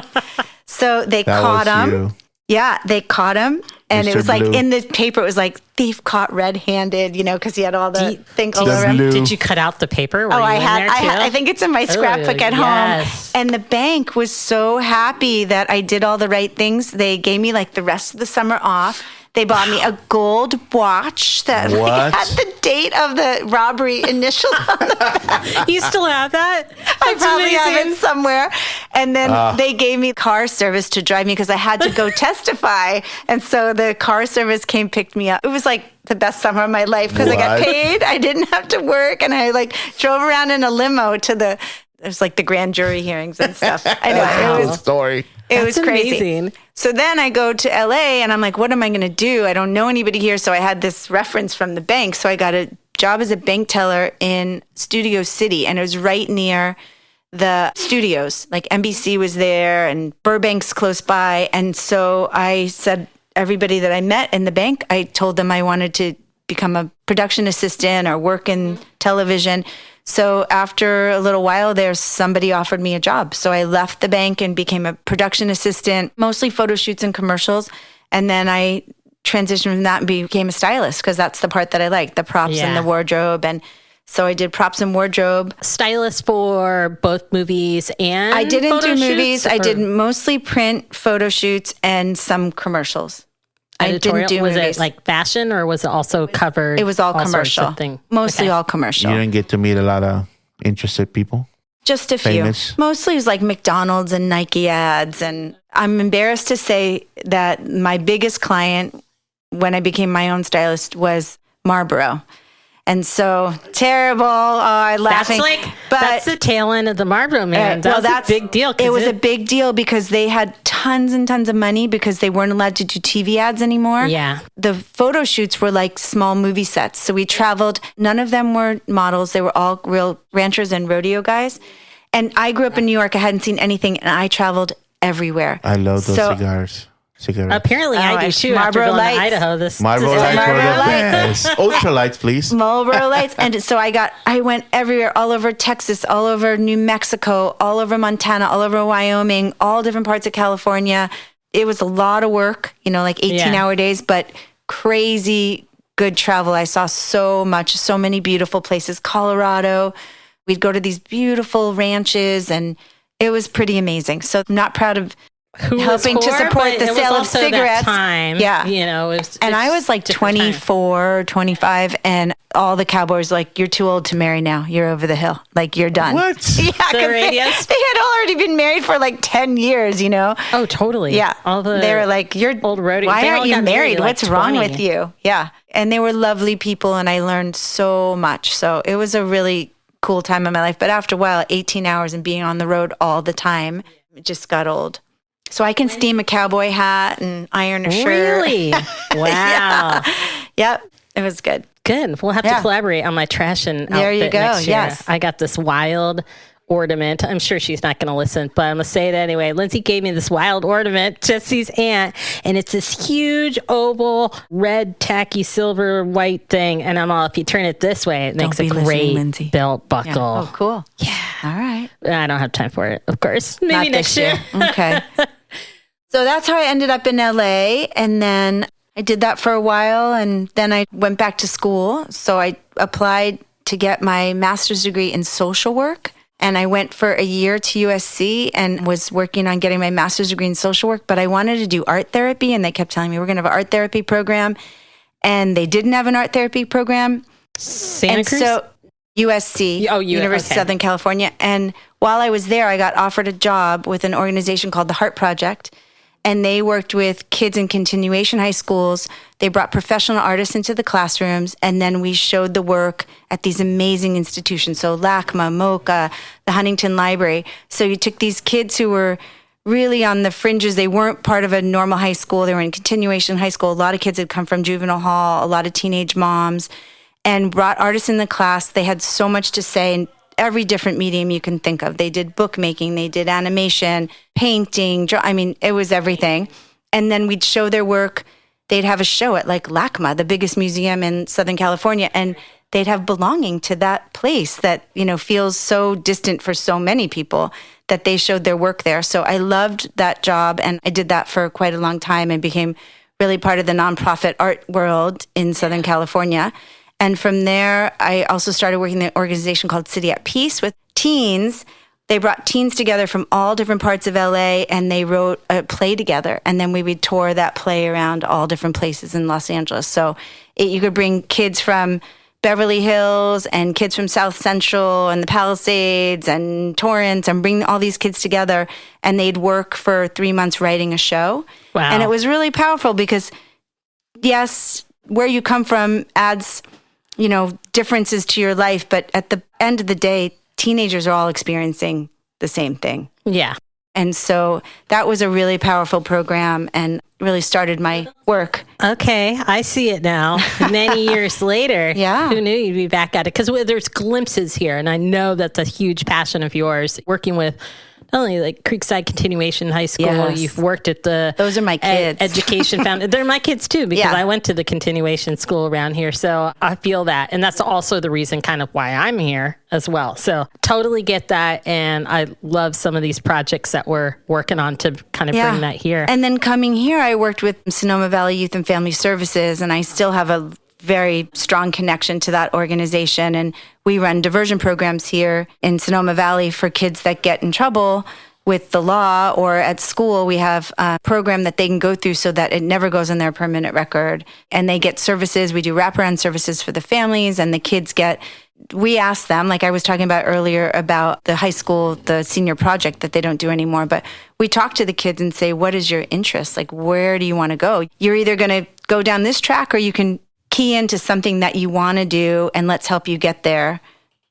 So they caught him. You. Yeah, they caught him. And Mr. it was like Blue. in the paper, it was like thief caught red-handed, you know, because he had all the things all over him. Did you cut out the paper? Were I think it's in my scrapbook at home. And the bank was so happy that I did all the right things. They gave me like the rest of the summer off. They bought me a gold watch that like, had the date of the robbery initials on the back. You still have that? I probably have it somewhere. And then they gave me car service to drive me because I had to go testify. And so the car service came, picked me up. It was like the best summer of my life because I got paid. I didn't have to work. And I like drove around in a limo to it was like the grand jury hearings and stuff. I know. It was story. It was crazy. Amazing. So then I go to LA and I'm like, what am I going to do? I don't know anybody here. So I had this reference from the bank. So I got a job as a bank teller in Studio City, and it was right near the studios. Like NBC was there and Burbank's close by. And so I said, everybody that I met in the bank, I told them I wanted to become a production assistant or work in television. So after a little while there, somebody offered me a job. So I left the bank and became a production assistant, mostly photo shoots and commercials. And then I transitioned from that and became a stylist because that's the part that I like, the props and the wardrobe. And so I did props and wardrobe. Stylist for both movies and I didn't photo do movies. shoots, I did mostly print, photo shoots, and some commercials. Editorial? I didn't do was movies. it like fashion or was it also covered? It was all commercial. Mostly all commercial. You didn't get to meet a lot of interested people? Just a Famous. few. Mostly it was like McDonald's and Nike ads. And I'm embarrassed to say that my biggest client when I became my own stylist was Marlboro. And so terrible. I'm laughing. That's the tail end of the Marlboro man. That's a big deal. It was a big deal because they had tons and tons of money because they weren't allowed to do TV ads anymore. Yeah. The photo shoots were like small movie sets. So we traveled. None of them were models. They were all real ranchers and rodeo guys. And I grew up in New York. I hadn't seen anything, and I traveled everywhere. I love those cigars. cigarettes. Apparently, I do too. After Marlboro going Lights. to Idaho, this Marlboro this Lights time. were the Marlboro Lights. best. Ultra Lights, please. Marlboro Lights. And so I went everywhere, all over Texas, all over New Mexico, all over Montana, all over Wyoming, all different parts of California. It was a lot of work, like 18-hour days, but crazy good travel. I saw so much, so many beautiful places. Colorado, we'd go to these beautiful ranches, and it was pretty amazing. So I'm not proud of helping to support the sale of cigarettes. Time, yeah. And I was like 24, 25, and all the cowboys were like, you're too old to marry now. You're over the hill. Like, you're done. What? Yeah, because they had already been married for like 10 years, Oh, totally. Yeah. They were like, you're old roadie. Why aren't you married? Like What's wrong 20. with you? Yeah. And they were lovely people, and I learned so much. So it was a really cool time in my life. But after a while, 18 hours and being on the road all the time, it just got old. So I can steam a cowboy hat and iron a shirt. Really? Wow. Yep. It was good. Good. We'll have to collaborate on my trash and There you outfit go. next year. Yes. I got this wild ornament. I'm sure she's not going to listen, but I'm going to say it anyway. Lindsay gave me this wild ornament, Jesse's aunt, and it's this huge oval, red, tacky, silver, white thing. And I'm all, if you turn it this way, it makes a great belt buckle. Yeah. Oh, cool. Yeah. All right. I don't have time for it, of course. Maybe Not next this year. Okay. So that's how I ended up in LA. And then I did that for a while. And then I went back to school. So I applied to get my master's degree in social work. And I went for a year to USC and was working on getting my master's degree in social work. But I wanted to do art therapy. And they kept telling me, we're going to have an art therapy program. And they didn't have an art therapy program. Santa Cruz? So USC, University of Southern California. And while I was there, I got offered a job with an organization called the Heart Project. And they worked with kids in continuation high schools. They brought professional artists into the classrooms, and then we showed the work at these amazing institutions. So LACMA, MOCA, the Huntington Library. So you took these kids who were really on the fringes. They weren't part of a normal high school. They were in continuation high school. A lot of kids had come from juvenile hall, a lot of teenage moms, and brought artists in the class. They had so much to say in every different medium you can think of. They did bookmaking, they did animation, painting, it was everything. And then we'd show their work. They'd have a show at like LACMA, the biggest museum in Southern California, and they'd have belonging to that place that, feels so distant for so many people that they showed their work there. So I loved that job, and I did that for quite a long time and became really part of the nonprofit art world in Southern California. And from there, I also started working in an organization called City at Peace with teens. They brought teens together from all different parts of LA, and they wrote a play together. And then we would tour that play around all different places in Los Angeles. So you could bring kids from Beverly Hills and kids from South Central and the Palisades and Torrance, and bring all these kids together, and they'd work for 3 months writing a show. Wow. And it was really powerful because, yes, where you come from adds differences to your life. But at the end of the day, teenagers are all experiencing the same thing. Yeah. And so that was a really powerful program and really started my work. Okay, I see it now. Many years later. Yeah. Who knew you'd be back at it? Because there's glimpses here, and I know that's a huge passion of yours, working with not only like Creekside Continuation High School, Yes. you've worked at the Those are my kids. Education Foundation. They're my kids too, because Yeah. I went to the continuation school around here. So I feel that. And that's also the reason kind of why I'm here as well. So totally get that. And I love some of these projects that we're working on to kind of bring that here. And then coming here, I worked with Sonoma Valley Youth and Family Services, and I still have a very strong connection to that organization. And we run diversion programs here in Sonoma Valley for kids that get in trouble with the law, or at school, we have a program that they can go through so that it never goes on their permanent record. And they get services. We do wraparound services for the families, and the kids we ask them, like I was talking about earlier about the high school, the senior project that they don't do anymore, but we talk to the kids and say, what is your interest? Like, where do you want to go? You're either going to go down this track, or you can key into something that you want to do, and let's help you get there.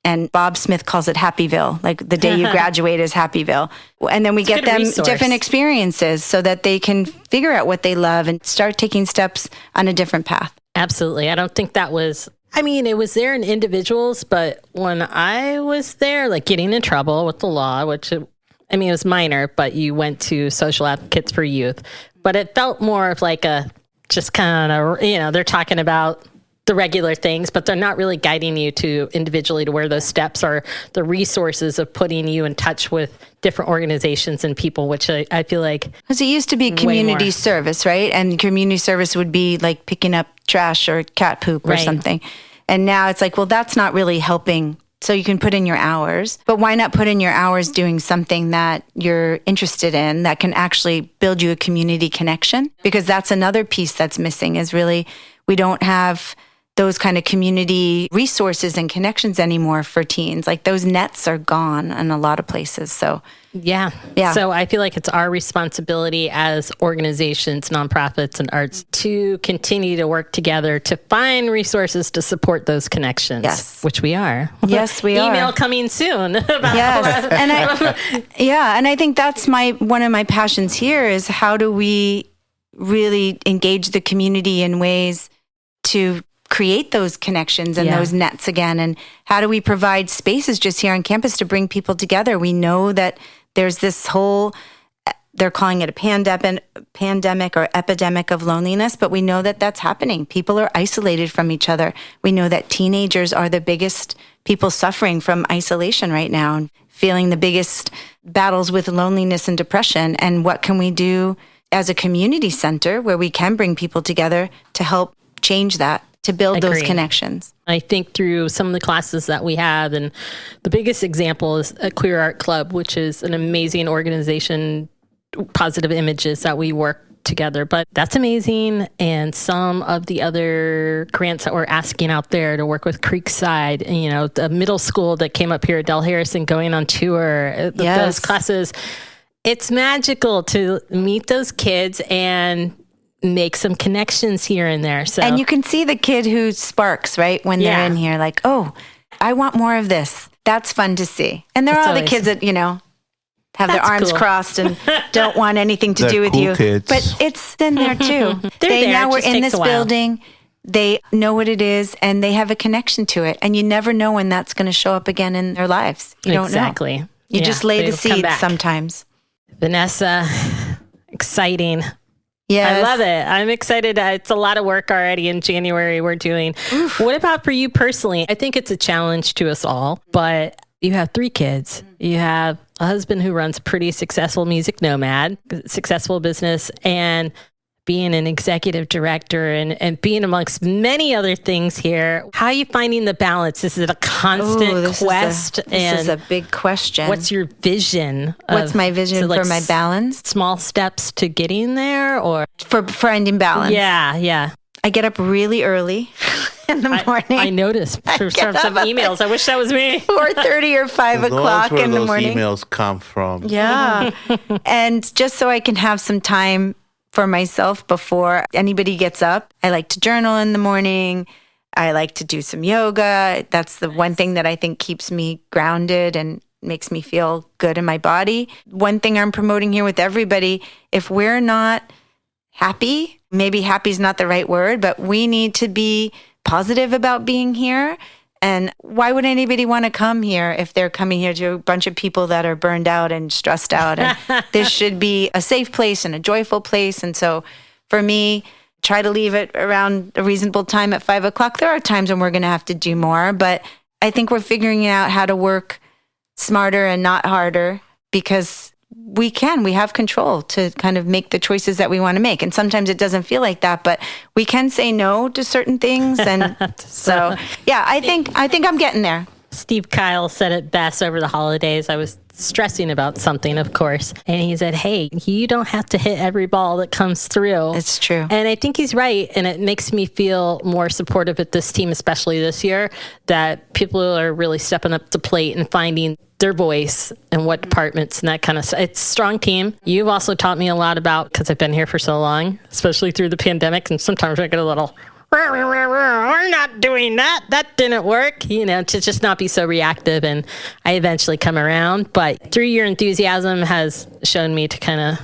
And Bob Smith calls it Happyville, like the day you graduate is Happyville. And then we get them different experiences so that they can figure out what they love and start taking steps on a different path. Absolutely. I don't think that was, it was there in individuals, but when I was there, like getting in trouble with the law, which, it was minor, but you went to Social Advocates for Youth. But it felt more of like a just kind of, they're talking about the regular things, but they're not really guiding you to individually to where those steps are, the resources of putting you in touch with different organizations and people, which I feel like. Because it used to be community service, right? And community service would be like picking up trash or cat poop or something. And now it's like, well, that's not really helping. So you can put in your hours, but why not put in your hours doing something that you're interested in that can actually build you a community connection? Because that's another piece that's missing is really, we don't have those kind of community resources and connections anymore for teens. Like those nets are gone in a lot of places. So yeah. So I feel like it's our responsibility as organizations, nonprofits and arts to continue to work together to find resources to support those connections. Yes. Which we are. Yes, we are. Email coming soon. And I think that's one of my passions here is how do we really engage the community in ways to create those connections and those nets again? And how do we provide spaces just here on campus to bring people together? We know that there's this whole, they're calling it a pandemic or epidemic of loneliness, but we know that that's happening. People are isolated from each other. We know that teenagers are the biggest people suffering from isolation right now and feeling the biggest battles with loneliness and depression. And what can we do as a community center where we can bring people together to help change that? To build those connections. I think through some of the classes that we have, and the biggest example is a Queer Art Club, which is an amazing organization, Positive Images, that we work together. But that's amazing. And some of the other grants that we're asking out there to work with Creekside, the middle school that came up here at Del Harrison going on tour, those classes, it's magical to meet those kids and make some connections here and there. So, and you can see the kid who sparks, right? When they're in here, like, oh, I want more of this. That's fun to see. And there are all the kids that, have their arms crossed and don't want anything to do with cool you. Kids. But it's in there too. Now we're in this building. They know what it is and they have a connection to it. And you never know when that's going to show up again in their lives. You don't know. You just lay the seeds sometimes. Vanessa, exciting. Yes. I love it. I'm excited. It's a lot of work already in January we're doing. Oof. What about for you personally? I think it's a challenge to us all, but you have 3 kids. You have a husband who runs a pretty successful music nomad, successful business, and being an executive director and being amongst many other things here. How are you finding the balance? Is it a constant quest? This is a big question. What's your vision? What's my vision for my balance? Small steps to getting there or? For finding balance. Yeah. I get up really early in the morning. I noticed from some emails. I wish that was me. 4:30 or 5 o'clock in the morning. Those emails come from. Yeah. And just so I can have some time for myself before anybody gets up. I like to journal in the morning. I like to do some yoga. That's the one thing that I think keeps me grounded and makes me feel good in my body. One thing I'm promoting here with everybody, if we're not happy, maybe happy is not the right word, but we need to be positive about being here. And why would anybody want to come here if they're coming here to a bunch of people that are burned out and stressed out? And this should be a safe place and a joyful place. And so for me, try to leave it around a reasonable time at 5 o'clock. There are times when we're going to have to do more, but I think we're figuring out how to work smarter and not harder because we have control to kind of make the choices that we want to make. And sometimes it doesn't feel like that, but we can say no to certain things. And so, yeah, I think I'm getting there. Steve Kyle said it best over the holidays. I was stressing about something, of course. And he said, hey, you don't have to hit every ball that comes through. It's true. And I think he's right. And it makes me feel more supportive at this team, especially this year, that people are really stepping up to plate and finding their voice and what departments and that kind of stuff. It's a strong team. You've also taught me a lot about, because I've been here for so long, especially through the pandemic, and sometimes I get a little, we're not doing that. That didn't work, to just not be so reactive. And I eventually come around. But through your enthusiasm has shown me to kind of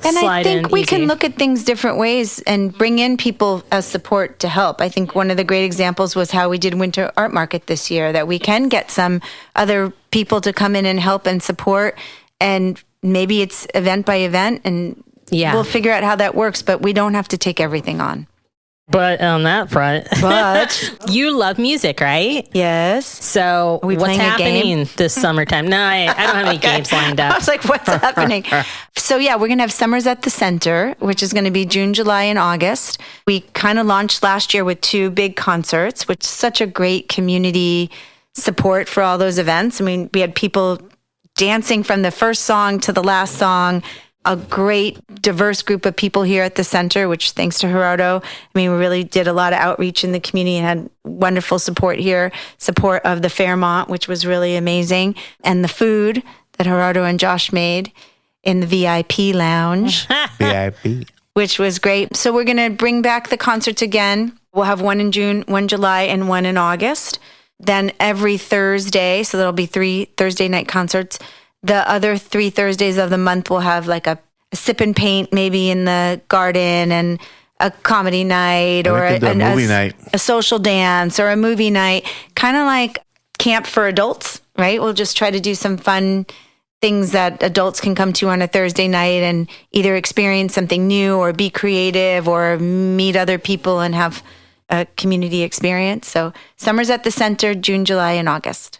and slide in I think we easy. can look at things different ways and bring in people as support to help. I think one of the great examples was how we did Winter Art Market this year, that we can get some other people to come in and help and support. And maybe it's event by event and Yeah. we'll figure out how that works, but we don't have to take everything on. But on that front, But you love music, right? yes. So we what's playing a game? happening this summertime? No, I don't have any games lined I up. was like, what's happening? So yeah, we're going to have Summers at the Center, which is going to be June, July, and August. We kind of launched last year with 2 big concerts, which is such a great community support for all those events. I mean, we had people dancing from the first song to the last song, a great diverse group of people here at the center, which thanks to Gerardo, I mean, we really did a lot of outreach in the community and had wonderful support here, support of the Fairmont, which was really amazing, and the food that Gerardo and Josh made in the VIP lounge, VIP. which was great. So we're going to bring back the concerts again. We'll have one in June, one July, and one in August. Then every Thursday, so there'll be 3 Thursday night concerts. The other 3 Thursdays of the month, we'll have like a sip and paint maybe in the garden and a comedy night or a movie night, a social dance or a movie night, kind of like camp for adults, right? We'll just try to do some fun things that adults can come to on a Thursday night and either experience something new or be creative or meet other people and have a community experience. So Summers at the Center, June, July, and August.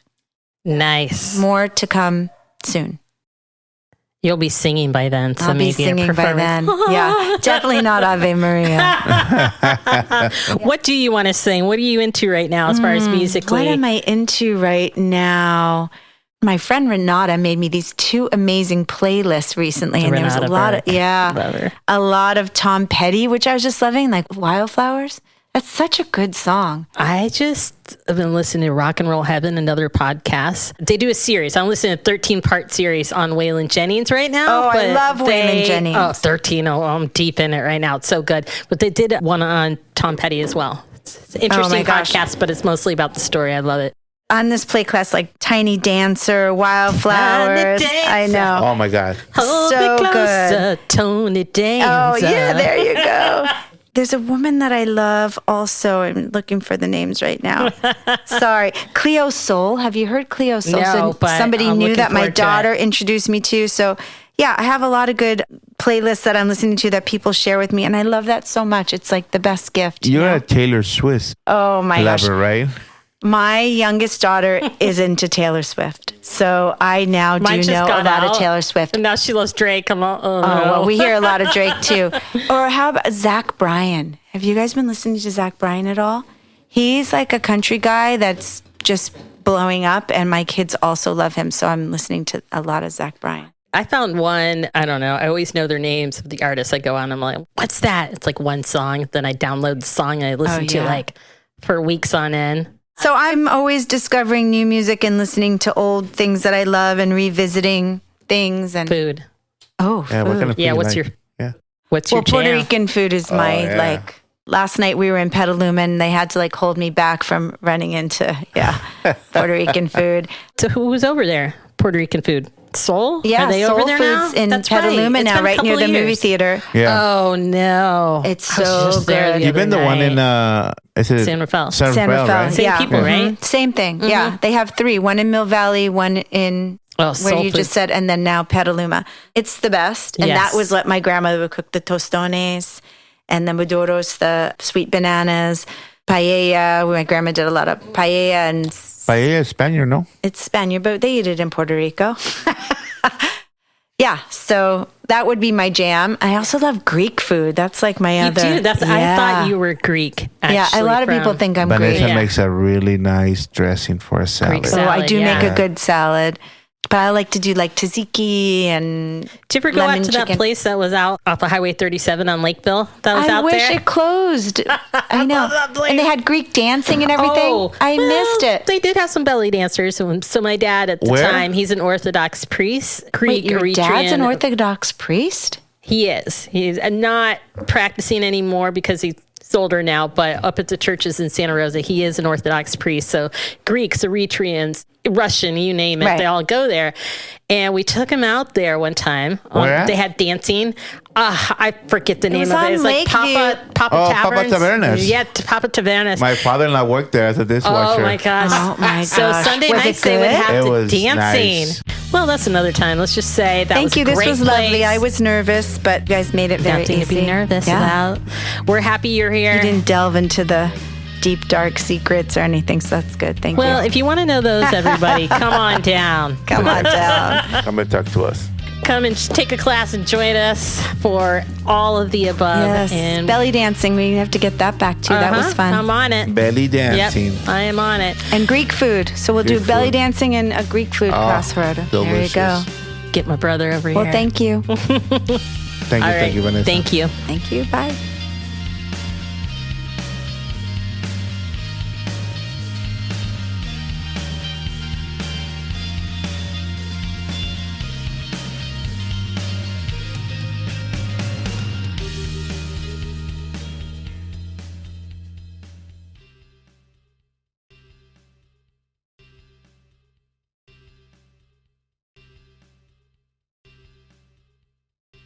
Nice. More to come soon. You'll be singing by then. So I'll be maybe singing a by then. performance. Yeah, definitely not Ave Maria. What do you want to sing? What are you into right now as far as musically? What am I into right now? My friend Renata made me these 2 amazing playlists recently, and there was a Renata lot of Burke. Love her. a lot of Tom Petty, which I was just loving, like Wildflowers. That's such a good song. I just have been listening to Rock and Roll Heaven, another podcast. They do a series. I'm listening to a 13-part series on Waylon Jennings right now. Oh, I but love Waylon Jennings. Oh, 13. Oh, I'm deep in it right now. It's so good. But they did one on Tom Petty as well. It's an interesting gosh. podcast, but it's mostly about the story. I love it. On this playlist, like Tiny Dancer, Wildflowers. Tiny Dancer. I know. Oh my God. Hold So me closer, good. Tony Dancer. Oh, yeah, there you go. There's a woman that I love also. I'm looking for the names right now. Sorry. Cleo Soul. Have you heard Cleo Soul? No, but somebody I'm new looking that my forward to daughter it. introduced me to. So, yeah, I have a lot of good playlists that I'm listening to that people share with me. And I love that so much. It's like the best gift. You're you know? a Taylor Swift Oh, my gosh. lover, right? My youngest daughter is into Taylor Swift. So I now Mine do just know got a lot of out, Taylor Swift. And now she loves Drake. I'm all, oh, no. Well, we hear a lot of Drake too. Or how about Zach Bryan? Have you guys been listening to Zach Bryan at all? He's like a country guy that's just blowing up, and my kids also love him. So I'm listening to a lot of Zach Bryan. I found one, I don't know, I always know their names of the artists. I go on, I'm like, what's that? It's like one song. Then I download the song and I listen to yeah. like for weeks on end. So I'm always discovering new music and listening to old things that I love and revisiting things and Food. Oh, Yeah, what food. kind of food Yeah, you what's like? your Yeah. what's Well, your Puerto jam? Rican food is my yeah. like. Last night we were in Petaluma and they had to like hold me back from running into Puerto Rican food. So who was over there? Puerto Rican food. Soul? Yeah, Are they Soul over there Foods now? in That's Petaluma right. It's now, been a right near couple the movie years. theater. Yeah. Oh no! It's I was so just there good. the You've been other the one in night. is it San Rafael. San San Rafael, Rafael, right? Same yeah. people, right? Mhm. Same thing. Yeah, they have 3. One in Mill Valley, one in Oh, where Soul you Food. just said, and then now Petaluma. It's the best. And Yes. that was what my grandmother would cook, the tostones and the maduros, the sweet bananas, paella. My grandma did a lot of paella, and Paella is Spaniard, no? it's Spaniard, but they eat it in Puerto Rico. Yeah, so that would be my jam. I also love Greek food. That's like my You other. do. That's. I thought you were Greek. Yeah, a lot of people think I'm Vanessa Greek. Yeah. makes a really nice dressing for a salad. Greek Oh, I salad, do yeah. make a good salad. But I like to do like tzatziki and Did you ever go lemon out to chicken. that place that was out off of Highway 37 on Lakeville? That was I out wish there. it closed. I know. that place. And they had Greek dancing and everything. Oh, I well, missed it. They did have some belly dancers. So my dad at the Where? time, he's an Orthodox priest. Wait, Greek, your dad's an Eritrean. Orthodox priest? He is. He's not practicing anymore because he's older now, but up at the churches in Santa Rosa, he is an Orthodox priest. So Greeks, Eritreans, Russian, you name it, Right. they all go there. And we took him out there one time. Where at? They had dancing. I forget the name was of it. on It's like Lakeview. Papa Oh, Papa Taverns. Tavernas. Yeah, Papa Tavernas. My father-in-law worked there as a dishwasher. Oh my gosh. Oh my So gosh. Sunday Was it nights they would good? have It the was dancing. nice. Well, that's another time. Let's just say that Thank you. This great was lovely. place. I was nervous, but you guys made it very Nothing easy. to be nervous about. We're happy you're here. You didn't delve into the deep, dark secrets or anything, so that's good. Thank Well, you. if you want to know those, everybody, come on down. Come on down. Come and talk to us. Come and take a class and join us for all of the above. Yes. And Belly dancing. We have to get that back too. That was fun. I'm on it. Belly dancing. Yep, I am on it. And Greek food. So we'll do Greek belly food. dancing and a Greek food crossword. delicious. There you go. Get my brother over Well, here. thank you. Thank you, All right. Vanessa. Thank you. Thank you. Bye.